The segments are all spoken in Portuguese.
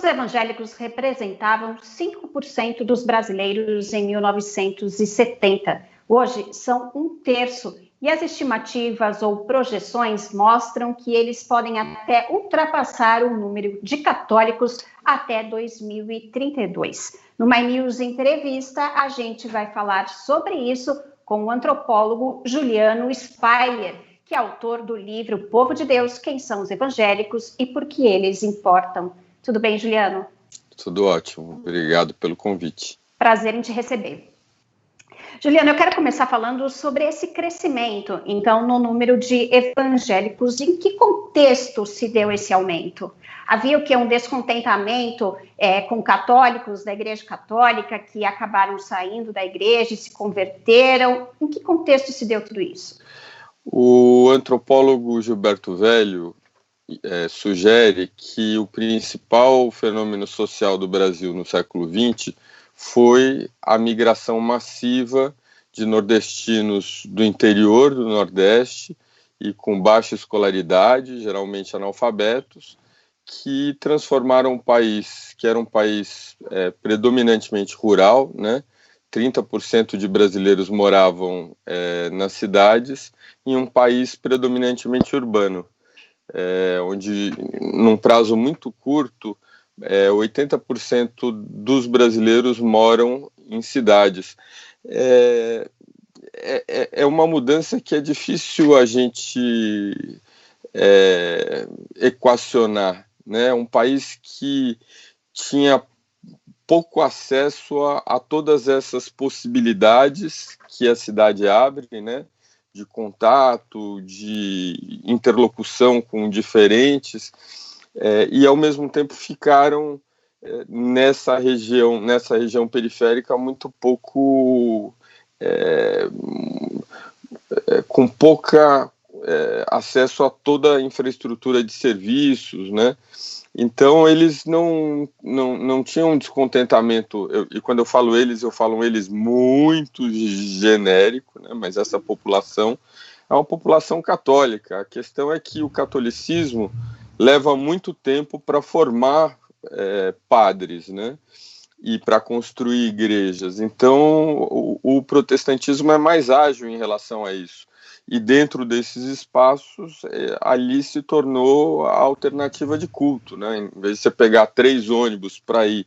Os evangélicos representavam 5% dos brasileiros em 1970. Hoje são 1/3, e as estimativas ou projeções mostram que eles podem até ultrapassar o número de católicos até 2032. No My News Entrevista, a gente vai falar sobre isso com o antropólogo Juliano Speier, que é autor do livro Povo de Deus, Quem são os Evangélicos e por que eles importam. Tudo bem, Juliano? Tudo ótimo, obrigado pelo convite. Prazer em te receber. Juliano, eu quero começar falando sobre esse crescimento, então, no número de evangélicos. Em que contexto se deu esse aumento? Havia o que? Um descontentamento com católicos da Igreja Católica que acabaram saindo da igreja e se converteram? Em que contexto se deu tudo isso? O antropólogo Gilberto Velho sugere que o principal fenômeno social do Brasil no século XX foi a migração massiva de nordestinos do interior do Nordeste e com baixa escolaridade, geralmente analfabetos, que transformaram o país, que era um país predominantemente rural, né? 30% de brasileiros moravam nas cidades, em um país predominantemente urbano, onde, num prazo muito curto, 80% dos brasileiros moram em cidades. É uma mudança que é difícil a gente equacionar, né? Um país que tinha pouco acesso a todas essas possibilidades que a cidade abre, né? De contato, de interlocução com diferentes, e ao mesmo tempo ficaram nessa região periférica muito pouco, com pouca acesso a toda a infraestrutura de serviços, né? Então eles não tinham um descontentamento, e quando eu falo eles muito genérico, né? Mas essa população é uma população católica. A questão é que o catolicismo leva muito tempo para formar padres, né? E para construir igrejas. Então o protestantismo é mais ágil em relação a isso. E dentro desses espaços, ali se tornou a alternativa de culto, né? Em vez de você pegar 3 ônibus para ir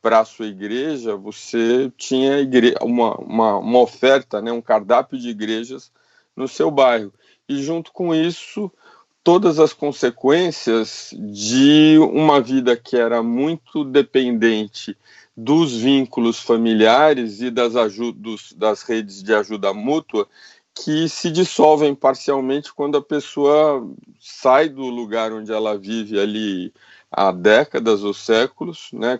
para a sua igreja, você tinha uma oferta, né? Um cardápio de igrejas no seu bairro. E junto com isso, todas as consequências de uma vida que era muito dependente dos vínculos familiares e das redes de ajuda mútua, que se dissolvem parcialmente quando a pessoa sai do lugar onde ela vive ali há décadas ou séculos, né,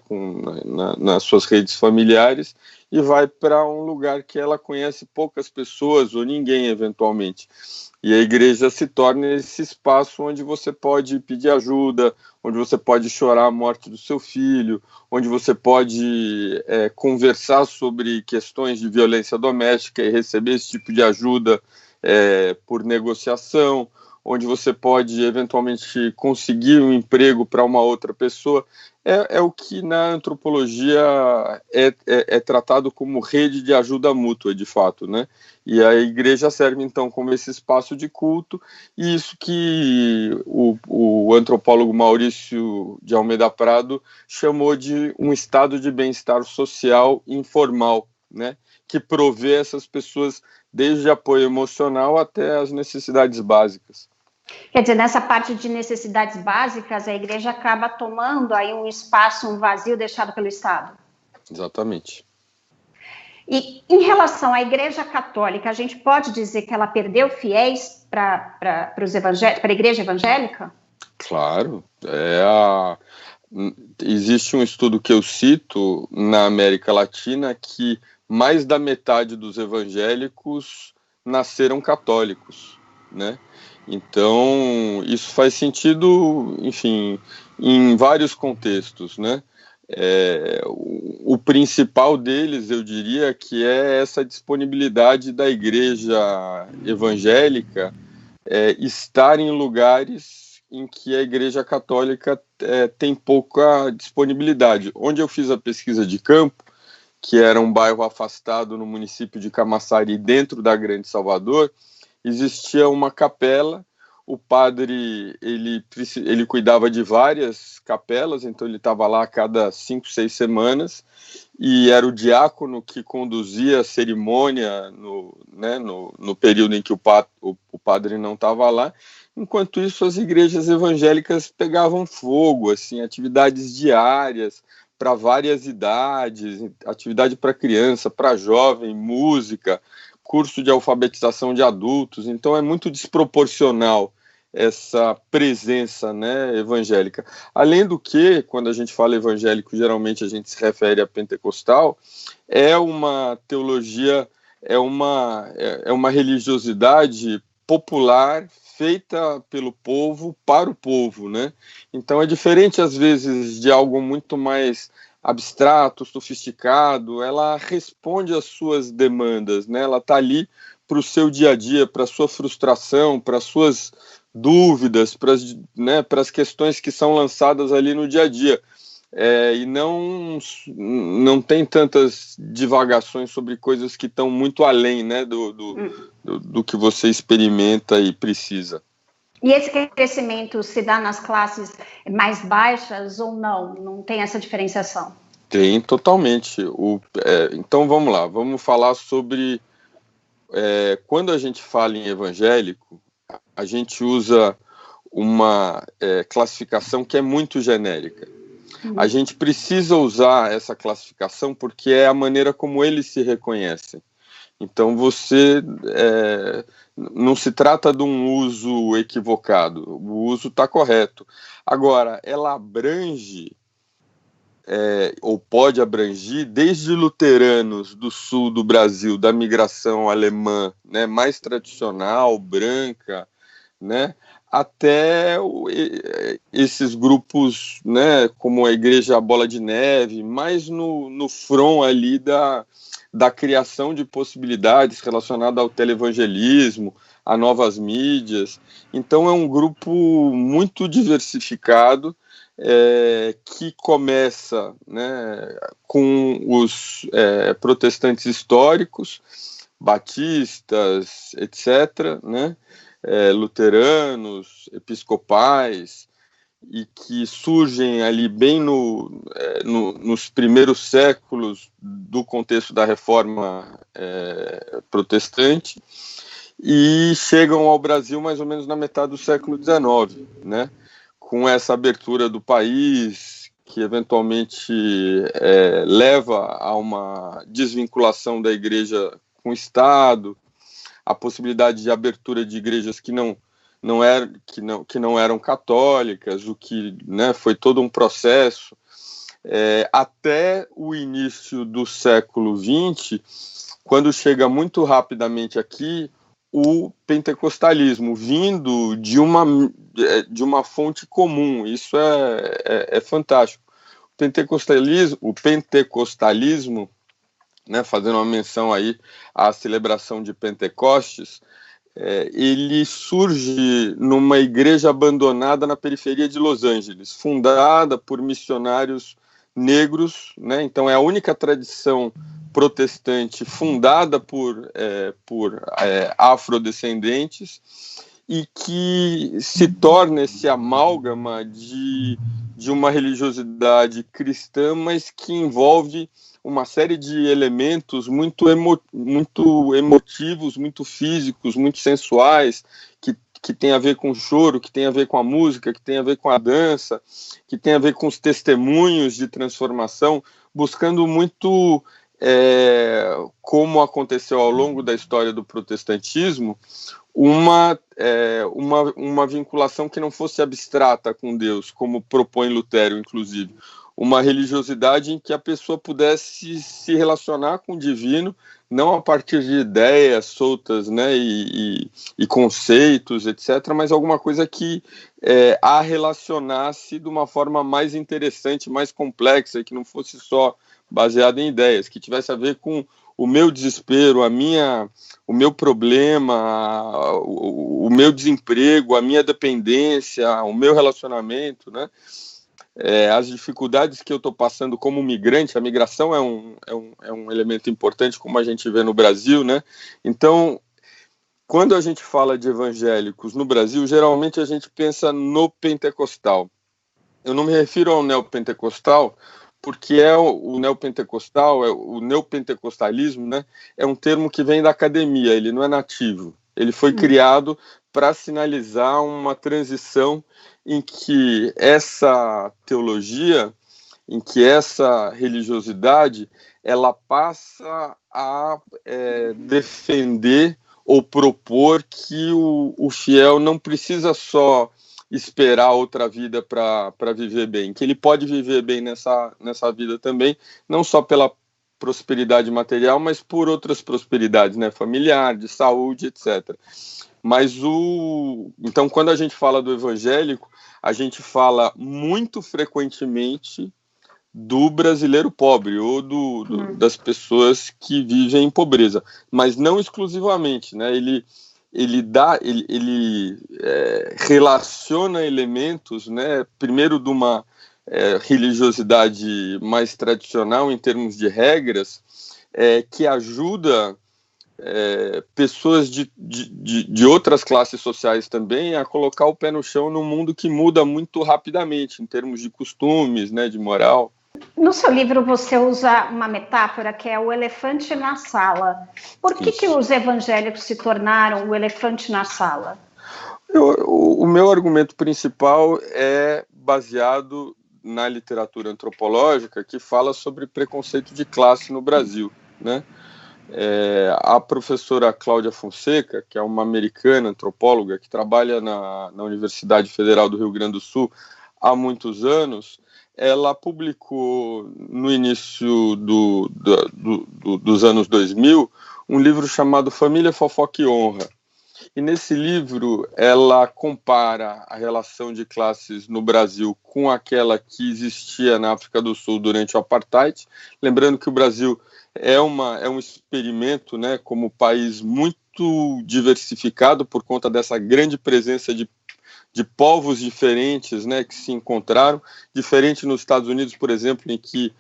nas suas redes familiares, e vai para um lugar que ela conhece poucas pessoas ou ninguém eventualmente. E a igreja se torna esse espaço onde você pode pedir ajuda, onde você pode chorar a morte do seu filho, onde você pode conversar sobre questões de violência doméstica e receber esse tipo de ajuda por negociação, onde você pode eventualmente conseguir um emprego para uma outra pessoa. É o que na antropologia é tratado como rede de ajuda mútua, de fato, né? E a igreja serve, então, como esse espaço de culto, e isso que o antropólogo Maurício de Almeida Prado chamou de um estado de bem-estar social informal, né? Que provê essas pessoas desde apoio emocional até as necessidades básicas. Quer dizer, nessa parte de necessidades básicas, a igreja acaba tomando aí um espaço, um vazio deixado pelo Estado. Exatamente. E em relação à Igreja Católica, a gente pode dizer que ela perdeu fiéis para a Igreja Evangélica? Claro. Existe um estudo que eu cito na América Latina que mais da metade dos evangélicos nasceram católicos, né? Então, isso faz sentido, enfim, em vários contextos, né? O principal deles, eu diria, que é essa disponibilidade da igreja evangélica estar em lugares em que a Igreja Católica tem pouca disponibilidade. Onde eu fiz a pesquisa de campo, que era um bairro afastado no município de Camaçari, dentro da Grande Salvador, existia uma capela. O padre, ele cuidava de várias capelas, então ele estava lá a cada 5, 6 semanas, e era o diácono que conduzia a cerimônia no período em que o padre não estava lá. Enquanto isso, as igrejas evangélicas pegavam fogo, assim, atividades diárias para várias idades, atividade para criança, para jovem, música, curso de alfabetização de adultos. Então é muito desproporcional essa presença, né, evangélica. Além do que, quando a gente fala evangélico, geralmente a gente se refere a pentecostal, é uma teologia, é uma religiosidade popular feita pelo povo para o povo, né? Então é diferente às vezes de algo muito mais abstrato, sofisticado. Ela responde às suas demandas, né? Ela está ali para o seu dia a dia, para a sua frustração, para as suas dúvidas, para as questões que são lançadas ali no dia a dia. E não tem tantas divagações sobre coisas que estão muito além, né, do que você experimenta e precisa. E esse crescimento se dá nas classes mais baixas ou não? Não tem essa diferenciação? Tem, totalmente. Então vamos lá, vamos falar sobre quando a gente fala em evangélico, a gente usa uma classificação que é muito genérica. A gente precisa usar essa classificação porque é a maneira como eles se reconhecem. Então não se trata de um uso equivocado, o uso está correto. Agora, ela abrange, ou pode abranger, desde luteranos do sul do Brasil, da migração alemã, né, mais tradicional, branca, né, até esses grupos, né, como a Igreja Bola de Neve, mais no front ali da criação de possibilidades relacionadas ao televangelismo, a novas mídias. Então é um grupo muito diversificado, que começa, né, com os protestantes históricos, batistas, etc., né, luteranos, episcopais, e que surgem ali bem nos primeiros séculos do contexto da Reforma protestante, e chegam ao Brasil mais ou menos na metade do século XIX, né, com essa abertura do país, que eventualmente leva a uma desvinculação da igreja com o Estado, a possibilidade de abertura de igrejas que não eram católicas, o que, né, foi todo um processo, até o início do século XX, quando chega muito rapidamente aqui o pentecostalismo, vindo de uma fonte comum. Isso é fantástico. O pentecostalismo, né, fazendo uma menção aí à celebração de Pentecostes, ele surge numa igreja abandonada na periferia de Los Angeles, fundada por missionários negros, né? Então é a única tradição protestante fundada por afrodescendentes, e que se torna esse amálgama de uma religiosidade cristã, mas que envolve uma série de elementos muito emotivos, muito físicos, muito sensuais, que tem a ver com o choro, que tem a ver com a música, que tem a ver com a dança, que tem a ver com os testemunhos de transformação, buscando muito, como aconteceu ao longo da história do protestantismo, uma vinculação que não fosse abstrata com Deus, como propõe Lutero, inclusive. Uma religiosidade em que a pessoa pudesse se relacionar com o divino, não a partir de ideias soltas, né, e conceitos, etc., mas alguma coisa que a relacionasse de uma forma mais interessante, mais complexa, e que não fosse só baseada em ideias, que tivesse a ver com o meu desespero, o meu problema, o meu desemprego, a minha dependência, o meu relacionamento, né? As dificuldades que eu estou passando como migrante. A migração é um elemento importante, como a gente vê no Brasil, né? Então, quando a gente fala de evangélicos no Brasil, geralmente a gente pensa no pentecostal. Eu não me refiro ao neopentecostal, porque o neopentecostal, o neopentecostalismo, né, é um termo que vem da academia, ele não é nativo. Ele foi criado para sinalizar uma transição em que essa teologia, em que essa religiosidade, ela passa a defender ou propor que o fiel não precisa só esperar outra vida para viver bem, que ele pode viver bem nessa vida também, não só pela prosperidade material, mas por outras prosperidades, né, familiar, de saúde, etc. Mas então, quando a gente fala do evangélico, a gente fala muito frequentemente do brasileiro pobre ou das pessoas que vivem em pobreza, mas não exclusivamente, né? Ele relaciona elementos, né? Primeiro de uma religiosidade mais tradicional em termos de regras, que ajuda pessoas de outras classes sociais também a colocar o pé no chão num mundo que muda muito rapidamente em termos de costumes, né? De moral. No seu livro você usa uma metáfora que é o elefante na sala. Por que os evangélicos se tornaram o elefante na sala? O meu argumento principal é baseado na literatura antropológica que fala sobre preconceito de classe no Brasil, né? A professora Cláudia Fonseca, que é uma americana antropóloga que trabalha na Universidade Federal do Rio Grande do Sul há muitos anos, ela publicou no início dos anos 2000 um livro chamado Família, Fofoca e Honra. E nesse livro ela compara a relação de classes no Brasil com aquela que existia na África do Sul durante o Apartheid. Lembrando que o Brasil é um experimento, né, como país muito diversificado por conta dessa grande presença de povos diferentes, né, que se encontraram, diferente nos Estados Unidos, por exemplo, em que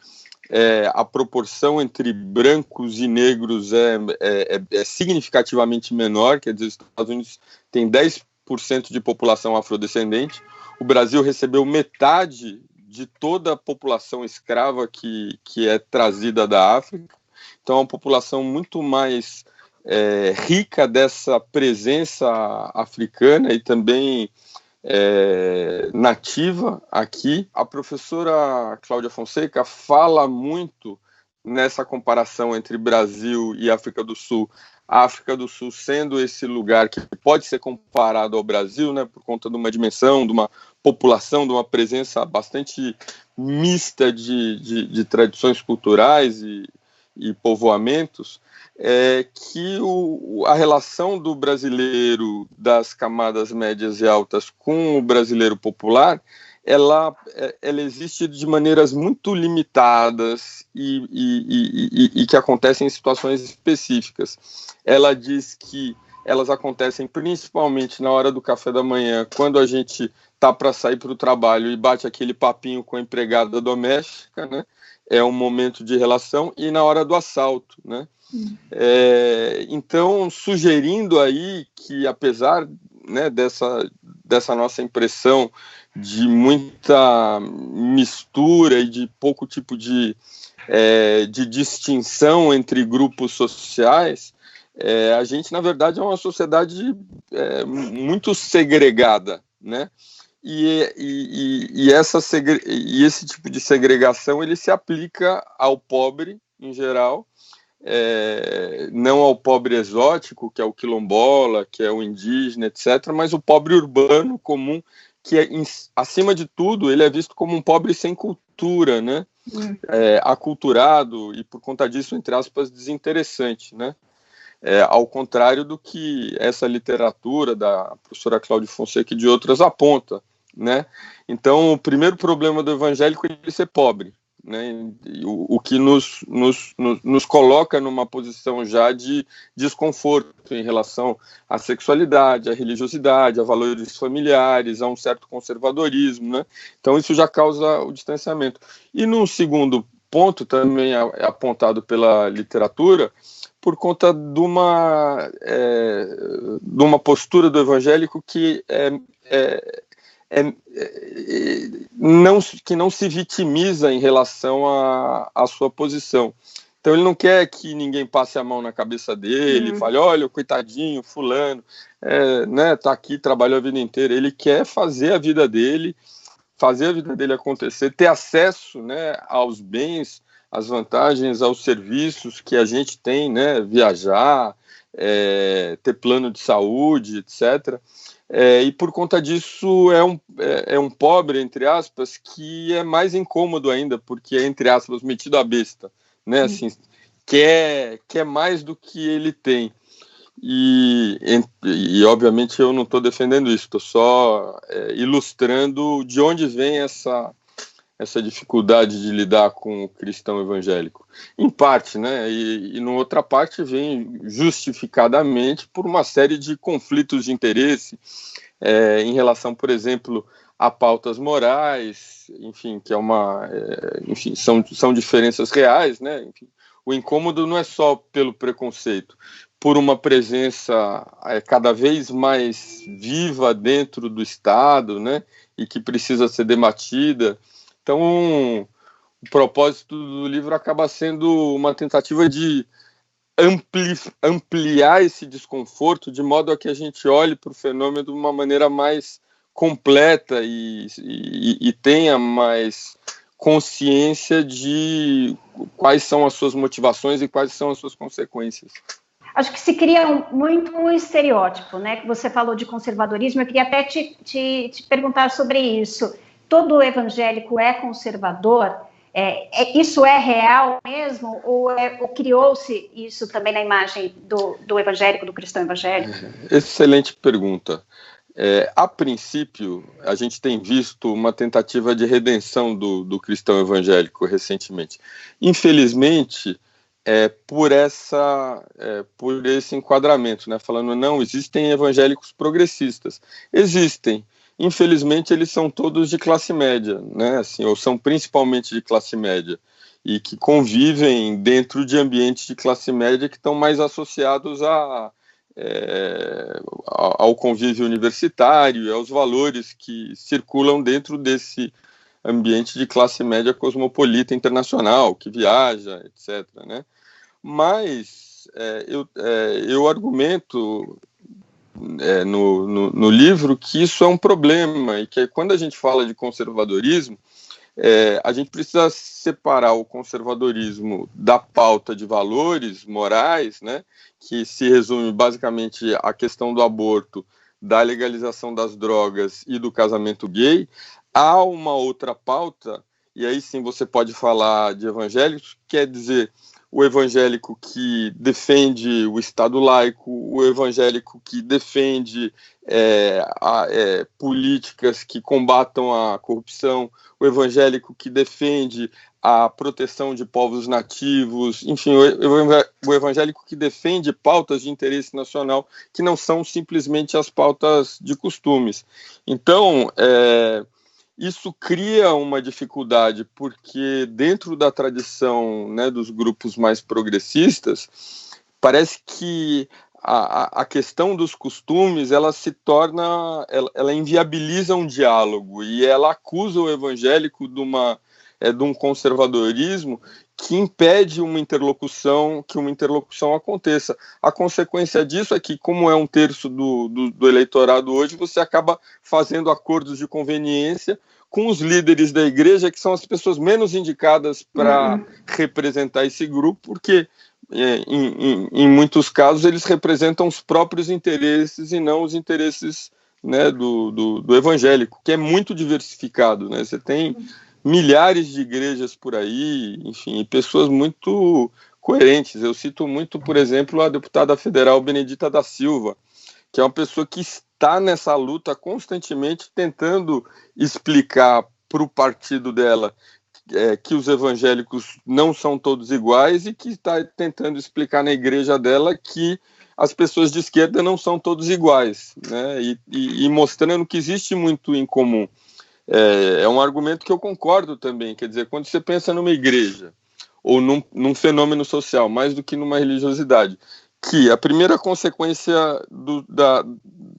a proporção entre brancos e negros é significativamente menor, quer dizer, os Estados Unidos têm 10% de população afrodescendente, o Brasil recebeu metade de toda a população escrava que é trazida da África, então é uma população muito mais rica dessa presença africana e também nativa aqui. A professora Cláudia Fonseca fala muito nessa comparação entre Brasil e África do Sul. A África do Sul sendo esse lugar que pode ser comparado ao Brasil, né, por conta de uma dimensão, de uma população, de uma presença bastante mista de tradições culturais e povoamentos, que a relação do brasileiro das camadas médias e altas com o brasileiro popular, ela existe de maneiras muito limitadas e que acontecem em situações específicas. Ela diz que elas acontecem principalmente na hora do café da manhã, quando a gente está para sair para o trabalho e bate aquele papinho com a empregada doméstica, né? É um momento de relação, e na hora do assalto, né? Então, sugerindo aí que, apesar, né, dessa nossa impressão de muita mistura e de pouco tipo de distinção entre grupos sociais, a gente, na verdade, é uma sociedade muito segregada, né? E esse tipo de segregação ele se aplica ao pobre em geral, não ao pobre exótico, que é o quilombola, que é o indígena, etc., mas o pobre urbano comum, que acima de tudo ele é visto como um pobre sem cultura, né? Aculturado e, por conta disso, entre aspas, desinteressante, né? Ao contrário do que essa literatura da professora Cláudia Fonseca e de outras aponta, né? Então, o primeiro problema do evangélico é ele ser pobre, né? O que nos coloca numa posição já de desconforto em relação à sexualidade, à religiosidade, a valores familiares, a um certo conservadorismo, né? Então isso já causa o distanciamento. E num segundo ponto, também é apontado pela literatura, por conta de uma postura do evangélico que não se vitimiza em relação à sua posição. Então ele não quer que ninguém passe a mão na cabeça dele, fale, olha, coitadinho, fulano, né, tá aqui, trabalhou a vida inteira. Ele quer fazer a vida dele acontecer, ter acesso, né, aos bens, às vantagens, aos serviços que a gente tem, né, viajar, ter plano de saúde, etc. E por conta disso é um pobre, entre aspas, que é mais incômodo ainda, porque é, entre aspas, metido à besta, né, assim, quer mais do que ele tem. E obviamente eu não estou defendendo isso, estou só ilustrando de onde vem essa dificuldade de lidar com o cristão evangélico. Em parte, né, e numa outra parte vem justificadamente por uma série de conflitos de interesse em relação, por exemplo, a pautas morais, enfim, que enfim, são diferenças reais, né, enfim. O incômodo não é só pelo preconceito, por uma presença cada vez mais viva dentro do Estado, né, e que precisa ser debatida. Então, o propósito do livro acaba sendo uma tentativa de ampliar esse desconforto, de modo a que a gente olhe para o fenômeno de uma maneira mais completa e tenha mais consciência de quais são as suas motivações e quais são as suas consequências. Acho que se cria muito um estereótipo, né? Você falou de conservadorismo, eu queria até te perguntar sobre isso. Todo evangélico é conservador? Isso é real mesmo? Ou criou-se isso também na imagem do evangélico, do cristão evangélico? Excelente pergunta. A princípio, a gente tem visto uma tentativa de redenção do cristão evangélico recentemente. Infelizmente, por esse enquadramento, né? Falando, não, existem evangélicos progressistas. Existem. Infelizmente, eles são todos de classe média, né? Assim, ou são principalmente de classe média, e que convivem dentro de ambientes de classe média que estão mais associados ao convívio universitário e aos valores que circulam dentro desse ambiente de classe média cosmopolita internacional, que viaja, etc., né? Mas eu argumento no livro que isso é um problema e que quando a gente fala de conservadorismo, a gente precisa separar o conservadorismo da pauta de valores morais, né, que se resume basicamente à questão do aborto, da legalização das drogas e do casamento gay. Há uma outra pauta, e aí sim você pode falar de evangélicos, quer dizer, o evangélico que defende o Estado laico, o evangélico que defende políticas que combatam a corrupção, o evangélico que defende a proteção de povos nativos, enfim, o evangélico que defende pautas de interesse nacional que não são simplesmente as pautas de costumes. Então, isso cria uma dificuldade, porque dentro da tradição, né, dos grupos mais progressistas, parece que a questão dos costumes, ela se torna, ela inviabiliza um diálogo, e ela acusa o evangélico de um conservadorismo que impede que uma interlocução aconteça. A consequência disso é que, como é 1/3 do eleitorado hoje, você acaba fazendo acordos de conveniência com os líderes da igreja, que são as pessoas menos indicadas para representar esse grupo, porque em muitos casos eles representam os próprios interesses e não os interesses, né, do evangélico, que é muito diversificado, né? Você tem milhares de igrejas por aí, enfim, pessoas muito coerentes. Eu cito muito, por exemplo, a deputada federal Benedita da Silva, que é uma pessoa que está nessa luta constantemente tentando explicar para o partido dela que os evangélicos não são todos iguais e que está tentando explicar na igreja dela que as pessoas de esquerda não são todos iguais, né? E mostrando que existe muito em comum. É um argumento que eu concordo também, quer dizer, quando você pensa numa igreja ou num fenômeno social, mais do que numa religiosidade, que a primeira consequência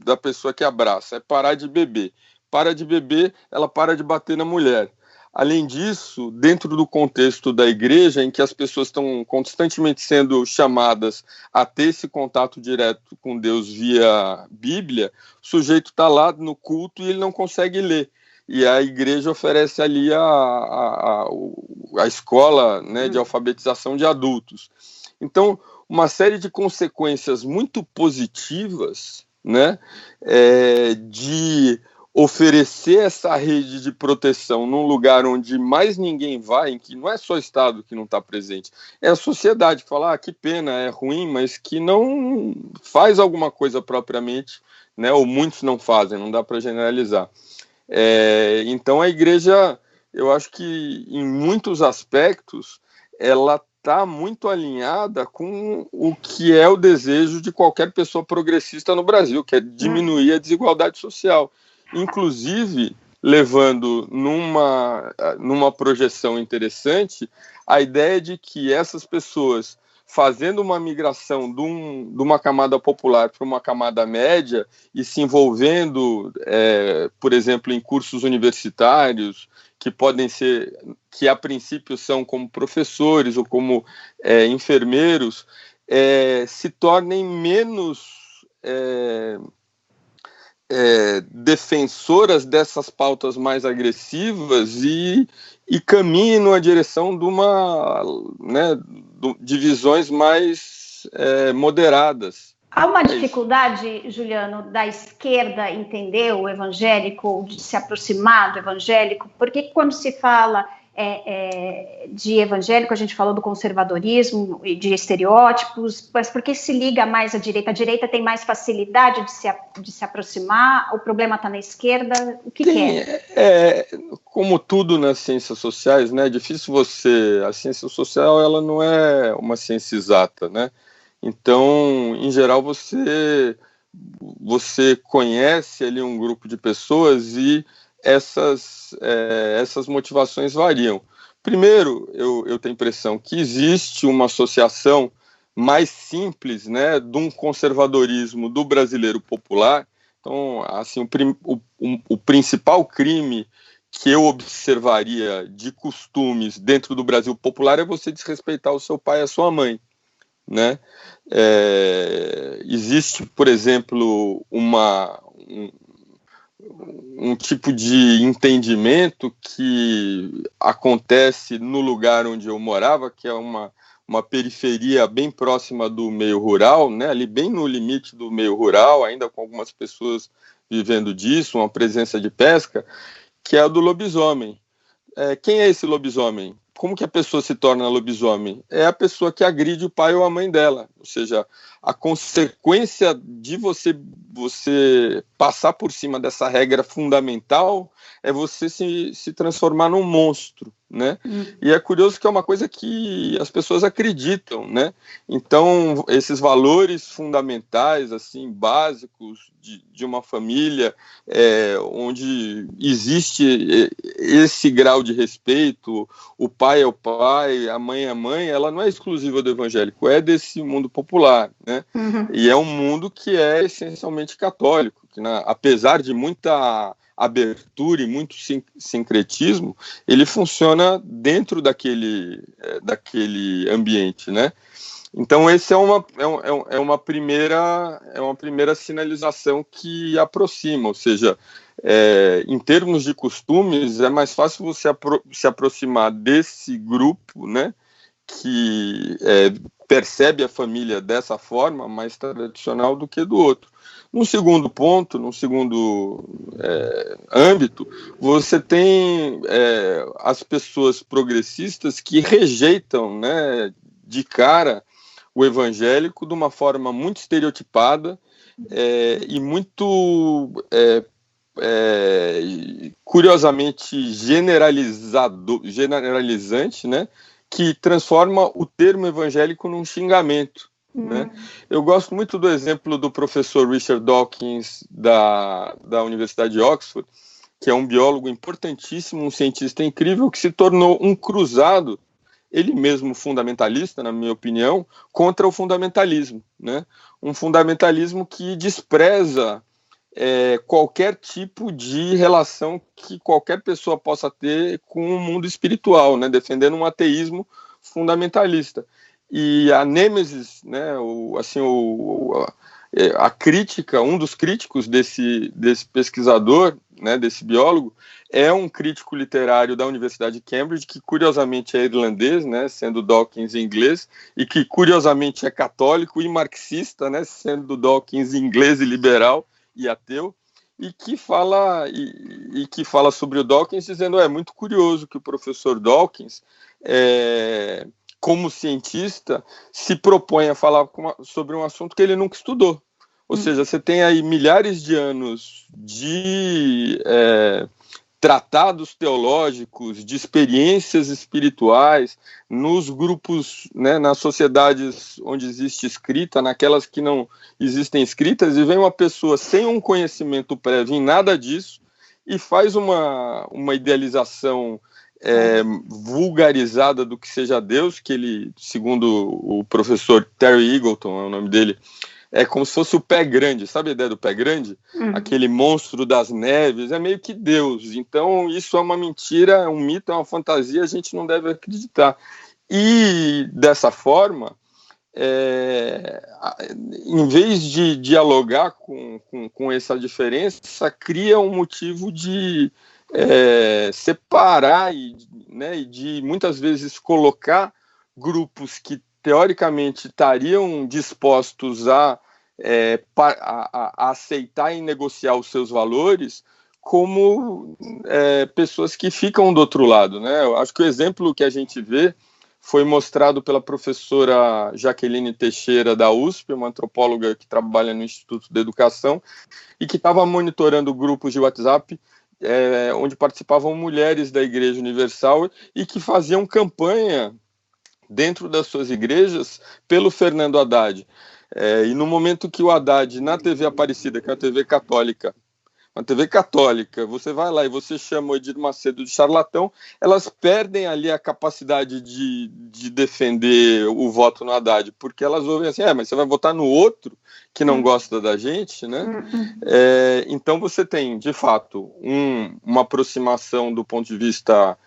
da pessoa que abraça é parar de beber. Para de beber, ela para de bater na mulher. Além disso, dentro do contexto da igreja, em que as pessoas estão constantemente sendo chamadas a ter esse contato direto com Deus via Bíblia, o sujeito está lá no culto e ele não consegue ler. E a igreja oferece ali a escola, né, de alfabetização de adultos. Então, uma série de consequências muito positivas, né, de oferecer essa rede de proteção num lugar onde mais ninguém vai, em que não é só o Estado que não está presente, é a sociedade que fala, que pena, é ruim, mas que não faz alguma coisa propriamente, né, ou muitos não fazem, não dá para generalizar. Então a igreja, eu acho que em muitos aspectos, ela está muito alinhada com o que é o desejo de qualquer pessoa progressista no Brasil, que é diminuir a desigualdade social. Inclusive, levando numa projeção interessante, a ideia de que essas pessoas, fazendo uma migração de uma camada popular para uma camada média e se envolvendo, por exemplo, em cursos universitários, que a princípio são como professores ou como enfermeiros, se tornem menos defensoras dessas pautas mais agressivas e caminhem numa direção de visões mais moderadas. Há uma dificuldade, Juliano, da esquerda entender o evangélico, de se aproximar do evangélico, porque quando se fala de evangélico, a gente falou do conservadorismo e de estereótipos, mas por que se liga mais à direita? A direita tem mais facilidade de se aproximar? O problema está na esquerda? O que é? Como tudo nas ciências sociais, né? É difícil a ciência social, ela não é uma ciência exata, né? Então, em geral, você conhece ali um grupo de pessoas e essas motivações variam. Primeiro, eu tenho a impressão que existe uma associação mais simples, né, de um conservadorismo do brasileiro popular. Então, assim, o principal crime que eu observaria de costumes dentro do Brasil popular é você desrespeitar o seu pai e a sua mãe, né? Existe, por exemplo, um tipo de entendimento que acontece no lugar onde eu morava, que é uma periferia bem próxima do meio rural, né? Ali bem no limite do meio rural, ainda com algumas pessoas vivendo disso, uma presença de pesca, que é a do lobisomem. Quem é esse lobisomem? Como que a pessoa se torna lobisomem? É a pessoa que agride o pai ou a mãe dela. Ou seja, a consequência de você passar por cima dessa regra fundamental é você se transformar num monstro, né? E é curioso que é uma coisa que as pessoas acreditam, né? Então, esses valores fundamentais, assim, básicos de uma família, onde existe esse grau de respeito, o pai é o pai, a mãe é a mãe, ela não é exclusiva do evangélico, é desse mundo popular, né? E é um mundo que é essencialmente católico, que, apesar de muita abertura e muito sincretismo, ele funciona dentro daquele ambiente, né? Então, esse é uma primeira sinalização que aproxima, ou seja, em termos de costumes, é mais fácil você se aproximar desse grupo, né, que percebe a família dessa forma, mais tradicional, do que do outro. Num segundo ponto, num segundo âmbito, você tem as pessoas progressistas que rejeitam, né, de cara o evangélico de uma forma muito estereotipada e muito curiosamente generalizante, né, que transforma o termo evangélico num xingamento. Né? Eu gosto muito do exemplo do professor Richard Dawkins, da Universidade de Oxford, que é um biólogo importantíssimo, um cientista incrível, que se tornou um cruzado, ele mesmo fundamentalista, na minha opinião, contra o fundamentalismo. Né? Um fundamentalismo que despreza qualquer tipo de relação que qualquer pessoa possa ter com o mundo espiritual, né? Defendendo um ateísmo fundamentalista. E a nêmesis, né, a crítica, um dos críticos desse pesquisador, né, desse biólogo, é um crítico literário da Universidade de Cambridge, que curiosamente é irlandês, né, sendo Dawkins inglês, e que curiosamente é católico e marxista, né, sendo Dawkins inglês e liberal e ateu, e que fala sobre o Dawkins, dizendo: é muito curioso que o professor Dawkins, como cientista, se propõe a falar sobre um assunto que ele nunca estudou. Ou seja, você tem aí milhares de anos de tratados teológicos, de experiências espirituais, nos grupos, né, nas sociedades onde existe escrita, naquelas que não existem escritas, e vem uma pessoa sem um conhecimento prévio em nada disso e faz uma idealização vulgarizada do que seja Deus, que ele, segundo o professor Terry Eagleton, é o nome dele, é como se fosse o pé grande, sabe a ideia do pé grande? Aquele monstro das neves, é meio que Deus. Então isso é uma mentira, é um mito, é uma fantasia, a gente não deve acreditar. E dessa forma, em vez de dialogar com essa diferença, cria um motivo de separar e de muitas vezes colocar grupos que teoricamente estariam dispostos a aceitar e negociar os seus valores como pessoas que ficam do outro lado. Né? Eu acho que o exemplo que a gente vê foi mostrado pela professora Jaqueline Teixeira, da USP, uma antropóloga que trabalha no Instituto de Educação e que estava monitorando grupos de WhatsApp onde participavam mulheres da Igreja Universal e que faziam campanha dentro das suas igrejas pelo Fernando Haddad. E no momento que o Haddad, na TV Aparecida, que é uma TV católica, você vai lá e você chama o Edir Macedo de charlatão, elas perdem ali a capacidade de defender o voto no Haddad, porque elas ouvem assim: mas você vai votar no outro que não gosta da gente, né? Então você tem, de fato, uma aproximação do ponto de vista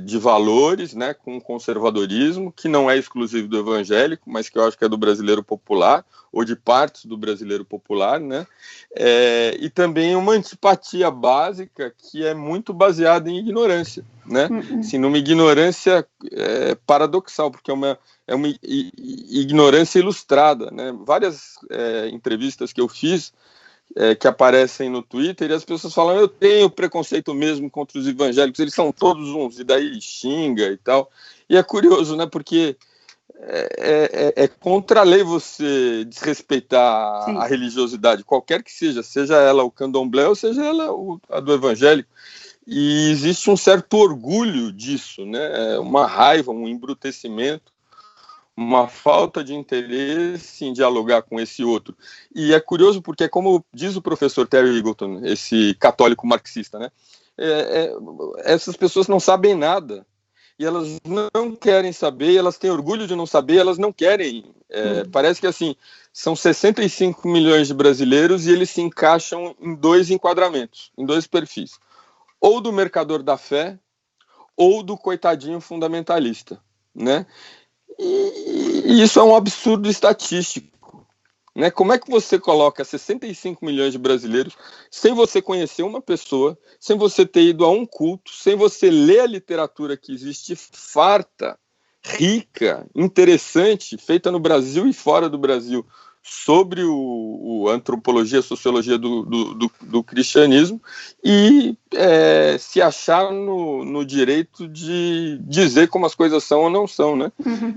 de valores, né, com o conservadorismo, que não é exclusivo do evangélico, mas que eu acho que é do brasileiro popular, ou de partes do brasileiro popular, né, e também uma antipatia básica que é muito baseada em ignorância, né, assim, numa ignorância paradoxal, porque é uma ignorância ilustrada, né, várias entrevistas que eu fiz que aparecem no Twitter, e as pessoas falam: eu tenho preconceito mesmo contra os evangélicos, eles são todos uns, e daí xinga e tal. E é curioso, né, porque é contra a lei você desrespeitar Sim. a religiosidade, qualquer que seja ela o candomblé ou seja ela a do evangélico. E existe um certo orgulho disso, né, uma raiva, um embrutecimento, uma falta de interesse em dialogar com esse outro. E é curioso porque, como diz o professor Terry Eagleton, esse católico marxista, né, essas pessoas não sabem nada, e elas não querem saber, elas têm orgulho de não saber, elas não querem. Parece que assim, são 65 milhões de brasileiros e eles se encaixam em 2 enquadramentos, em 2 perfis. Ou do mercador da fé, ou do coitadinho fundamentalista, né? E isso é um absurdo estatístico, né? Como é que você coloca 65 milhões de brasileiros sem você conhecer uma pessoa, sem você ter ido a um culto, sem você ler a literatura que existe farta, rica, interessante, feita no Brasil e fora do Brasil, sobre a antropologia, a sociologia do cristianismo e se achar no direito de dizer como as coisas são ou não são, né? Uhum.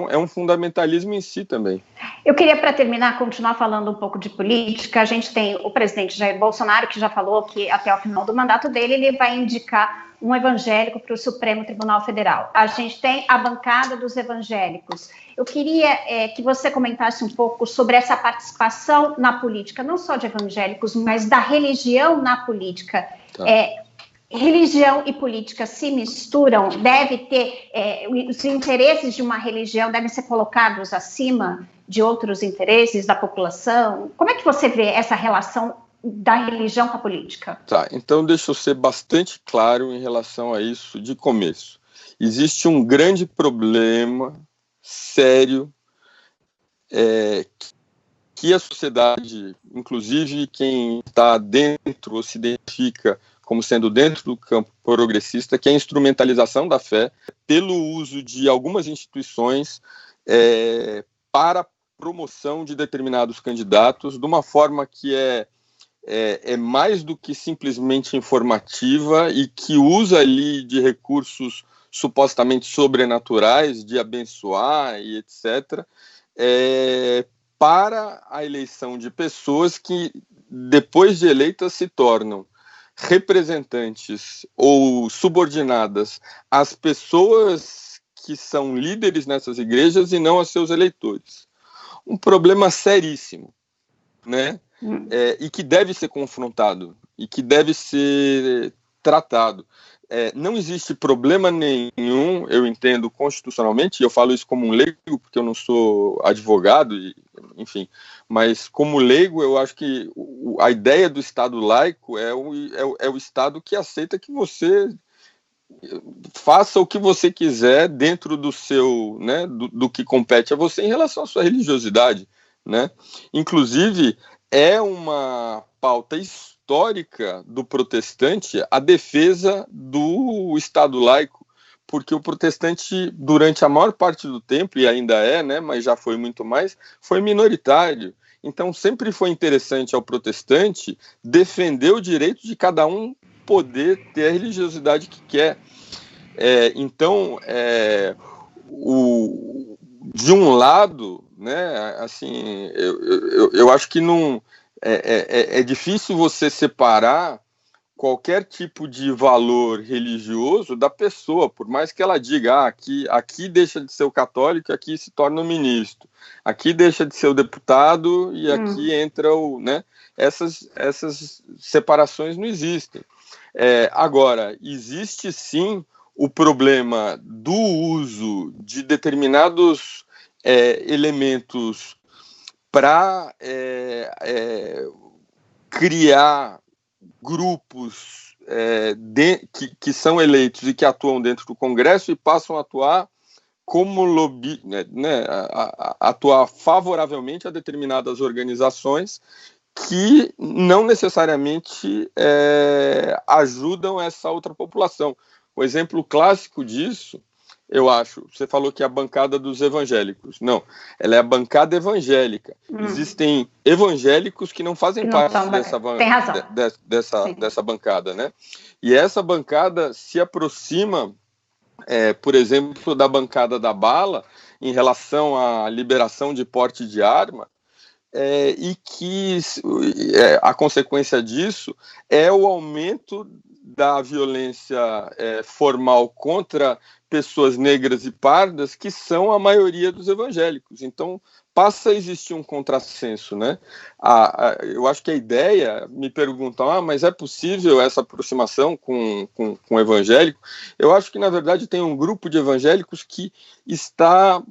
É um fundamentalismo em si também. Eu queria, para terminar, continuar falando um pouco de política. A gente tem o presidente Jair Bolsonaro, que já falou que até o final do mandato dele ele vai indicar um evangélico para o Supremo Tribunal Federal. A gente tem a bancada dos evangélicos. Eu queria que você comentasse um pouco sobre essa participação na política, não só de evangélicos, mas da religião na política. Tá. Religião e política se misturam? Deve ter os interesses de uma religião devem ser colocados acima de outros interesses da população? Como é que você vê essa relação da religião com a política? Tá, então deixa eu ser bastante claro em relação a isso de começo. Existe um grande problema sério que a sociedade, inclusive quem está dentro ou se identifica como sendo dentro do campo progressista, que é a instrumentalização da fé pelo uso de algumas instituições para a promoção de determinados candidatos de uma forma que é mais do que simplesmente informativa e que usa ali de recursos supostamente sobrenaturais, de abençoar e etc., para a eleição de pessoas que, depois de eleitas, se tornam representantes ou subordinadas às pessoas que são líderes nessas igrejas e não a seus eleitores. Um problema seríssimo, né? E que deve ser confrontado e que deve ser tratado. Não existe problema nenhum, eu entendo constitucionalmente, e eu falo isso como um leigo, porque eu não sou advogado, enfim, mas como leigo eu acho que a ideia do Estado laico é o Estado que aceita que você faça o que você quiser dentro do seu, né, do que compete a você em relação à sua religiosidade, né? Inclusive, é uma pauta histórica do protestante a defesa do Estado laico, porque o protestante, durante a maior parte do tempo, e ainda né, mas já foi muito mais, foi minoritário. Então, sempre foi interessante ao protestante defender o direito de cada um poder ter a religiosidade que quer. Então, de um lado, né, assim, eu acho que não é difícil você separar qualquer tipo de valor religioso da pessoa, por mais que ela diga, aqui deixa de ser o católico, aqui se torna o ministro, aqui deixa de ser o deputado e aqui entra né? Essas separações não existem. Agora, existe sim o problema do uso de determinados elementos para criar grupos que são eleitos e que atuam dentro do Congresso e passam a atuar como lobby, né, atuar favoravelmente a determinadas organizações que não necessariamente ajudam essa outra população. O exemplo clássico disso, eu acho, você falou que é a bancada dos evangélicos. Não, ela é a bancada evangélica. Existem evangélicos que não fazem parte dessa bancada, né? E essa bancada se aproxima, por exemplo, da bancada da bala em relação à liberação de porte de arma, e que a consequência disso é o aumento da violência formal contra pessoas negras e pardas, que são a maioria dos evangélicos. Então, passa a existir um contrassenso, né? Eu acho que a ideia, me perguntam, mas é possível essa aproximação com o evangélico? Eu acho que, na verdade, tem um grupo de evangélicos que está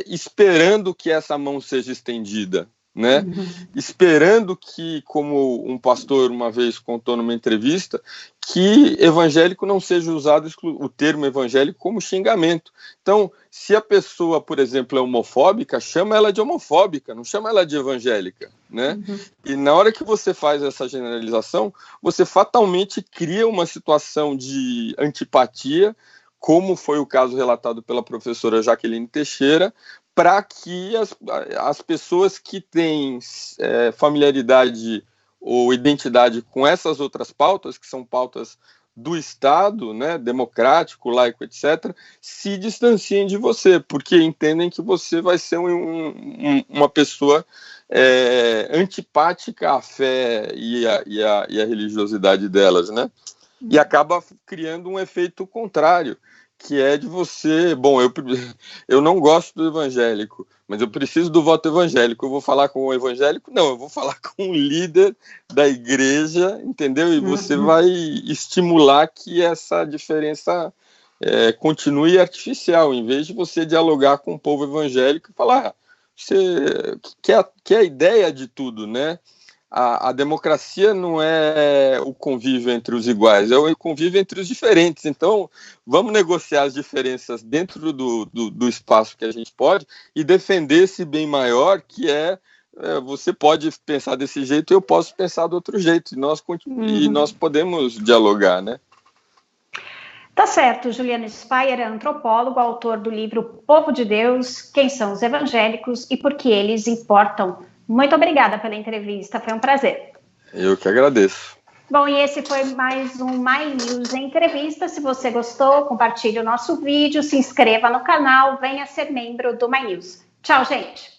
esperando que essa mão seja estendida, né? Esperando que, como um pastor uma vez contou numa entrevista, que evangélico não seja usado o termo evangélico como xingamento. Então, se a pessoa, por exemplo, é homofóbica, chama ela de homofóbica, não chama ela de evangélica, né? E na hora que você faz essa generalização, você fatalmente cria uma situação de antipatia, como foi o caso relatado pela professora Jaqueline Teixeira, para que as pessoas que têm familiaridade ou identidade com essas outras pautas, que são pautas do Estado, né, democrático, laico, etc., se distanciem de você, porque entendem que você vai ser uma pessoa antipática à fé e à religiosidade delas, né? E acaba criando um efeito contrário, que é de você, bom, eu não gosto do evangélico, mas eu preciso do voto evangélico, eu vou falar com o evangélico? Não, eu vou falar com o líder da igreja, entendeu? E você vai estimular que essa diferença continue artificial, em vez de você dialogar com o povo evangélico e falar, que é a ideia de tudo, né? A democracia não é o convívio entre os iguais, é o convívio entre os diferentes. Então, vamos negociar as diferenças dentro do espaço que a gente pode e defender esse bem maior, que você pode pensar desse jeito, eu posso pensar do outro jeito, e nós podemos dialogar, né? Tá certo, Juliano Speyer é antropólogo, autor do livro Povo de Deus, Quem são os Evangélicos e por que eles importam. Muito obrigada pela entrevista, foi um prazer. Eu que agradeço. Bom, e esse foi mais um My News Entrevista. Se você gostou, compartilhe o nosso vídeo, se inscreva no canal, venha ser membro do My News. Tchau, gente!